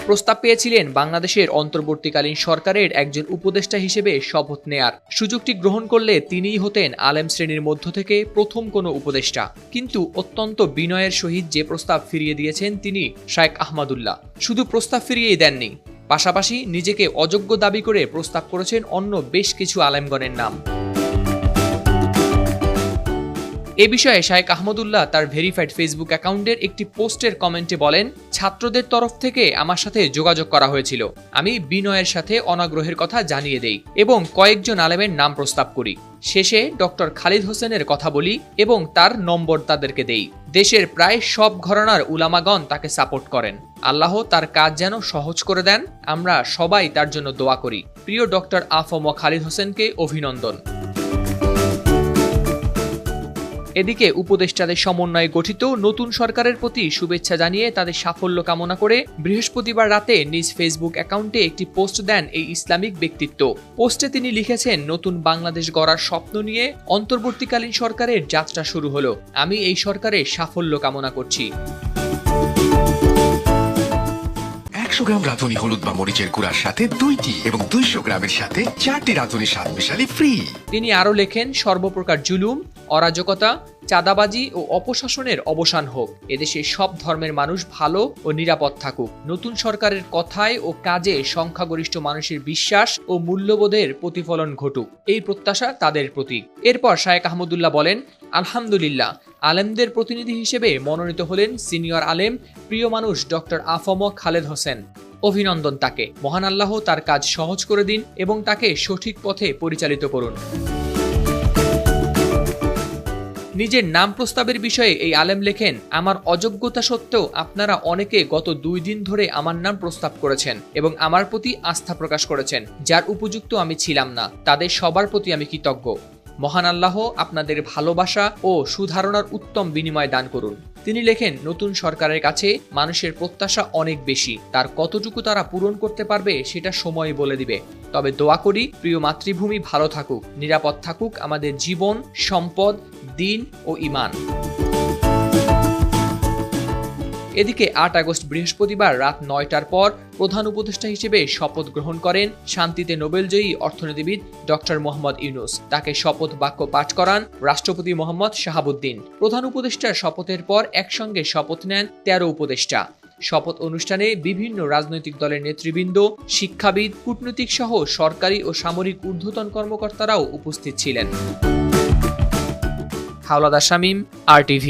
প্রস্তাব পেয়েছিলেন বাংলাদেশের অন্তর্বর্তীকালীন সরকারের একজন উপদেষ্টা হিসেবে শপথ নেয়ার। সুযোগটি গ্রহণ করলে তিনিই হতেন আলেম শ্রেণীর মধ্য থেকে প্রথম কোনো উপদেষ্টা। কিন্তু অত্যন্ত বিনয়ের সহিত যে প্রস্তাব ফিরিয়ে দিয়েছেন তিনি শায়েখ আহমদুল্লাহ। শুধু প্রস্তাব ফিরিয়েই দেননি, পাশাপাশি নিজেকে অযোগ্য দাবি করে প্রস্তাব করেছেন অন্য বেশ কিছু আলেমগণের নাম। এ বিষয়ে শায়েখ আহমদুল্লাহ তার ভেরিফাইড ফেসবুক অ্যাকাউন্টের একটি পোস্টের কমেন্টে বলেন, ছাত্রদের তরফ থেকে আমার সাথে যোগাযোগ করা হয়েছিল। আমি বিনয়ের সাথে অনাগ্রহের কথা জানিয়ে দেই এবং কয়েকজন আলেমের নাম প্রস্তাব করি। শেষে ডক্টর খালিদ হোসেনের কথা বলি এবং তার নম্বর তাদেরকে দেই। দেশের প্রায় সব ঘরানার উলামাগণ তাকে সাপোর্ট করেন। আল্লাহ তার কাজ যেন সহজ করে দেন। আমরা সবাই তার জন্য দোয়া করি। প্রিয় ডক্টর আফম খালিদ হোসেনকে অভিনন্দন। এদিকে উপদেষ্টাদের সমন্বয়ে গঠিত নতুন সরকারের প্রতি শুভেচ্ছা জানিয়ে তাদের সাফল্য কামনা করে বৃহস্পতিবার রাতে নিজ ফেসবুক অ্যাকাউন্টে একটি পোস্ট দেন এই ইসলামিক ব্যক্তিত্ব। পোস্টে তিনি লিখেছেন, নতুন বাংলাদেশ গড়ার স্বপ্ন নিয়ে অন্তর্বর্তীকালীন সরকারের যাত্রা শুরু হলো। আমি এই সরকারের সাফল্য কামনা করছি। 100 গ্রাম রাঁধুনি হলুদ বা মরিচের গুঁড়ার সাথে 2টি এবং 200 গ্রামের সাথে 4টি রাঁধুনি স্বাদ মিশালি ফ্রি। তিনি আরও লেখেন, সর্বপ্রকার জুলুম, অরাজকতা, চাঁদাবাজি ও অপশাসনের অবসান হোক। এদেশে সব ধর্মের মানুষ ভালো ও নিরাপদ থাকুক। নতুন সরকারের কথায় ও কাজে সংখ্যাগরিষ্ঠ মানুষের বিশ্বাস ও মূল্যবোধের প্রতিফলন ঘটুক, এই প্রত্যাশা তাদের প্রতীক। এরপর শায়েখ আহমদুল্লাহ বলেন, আলহামদুলিল্লাহ, আলেমদের প্রতিনিধি হিসেবে মনোনীত হলেন সিনিয়র আলেম, প্রিয় মানুষ ডক্টর আফম খালেদ হোসেন। অভিনন্দন তাকে। মহান আল্লাহ তার কাজ সহজ করে দিন এবং তাকে সঠিক পথে পরিচালিত করুন। নিজের নাম প্রস্তাবের বিষয়ে এই আলেম লেখেন, আমার অযোগ্যতা সত্ত্বেও আপনারা অনেকে গত 2 দিন ধরে আমার নাম প্রস্তাব করেছেন এবং আমার প্রতি আস্থা প্রকাশ করেছেন, যার উপযুক্ত আমি ছিলাম না। তাদের সবার প্রতি আমি কৃতজ্ঞ। মহান আল্লাহ আপনাদের ভালোবাসা ও সুধারণার উত্তম বিনিময় দান করুন। তিনি লেখেন, নতুন সরকারের কাছে মানুষের প্রত্যাশা অনেক বেশি। তার কতটুকু তারা পূরণ করতে পারবে সেটা সময় বলে দিবে। তবে দোয়া করি, প্রিয় মাতৃভূমি ভালো থাকুক, নিরাপদ থাকুক আমাদের জীবন, সম্পদ, দিন ও ঈমান। এদিকে 8 আগস্ট বৃহস্পতিবার রাত 9টার পর প্রধান উপদেষ্টা হিসেবে শপথ গ্রহণ করেন শান্তিতে নোবেলজয়ী অর্থনীতিবিদ ডক্টর মোহাম্মদ ইউনূস। তাকে শপথ বাক্য পাঠ করান রাষ্ট্রপতি মোহাম্মদ শাহাবুদ্দিন। প্রধান উপদেষ্টার শপথের পর একসঙ্গে শপথ নেন 13 উপদেষ্টা। শপথ অনুষ্ঠানে বিভিন্ন রাজনৈতিক দলের নেতৃবৃন্দ, শিক্ষাবিদ, কূটনীতিক সহ সরকারি ও সামরিক ঊর্ধ্বতন কর্মকর্তারাও উপস্থিত ছিলেন। হাওলাদার শামীম, RTV।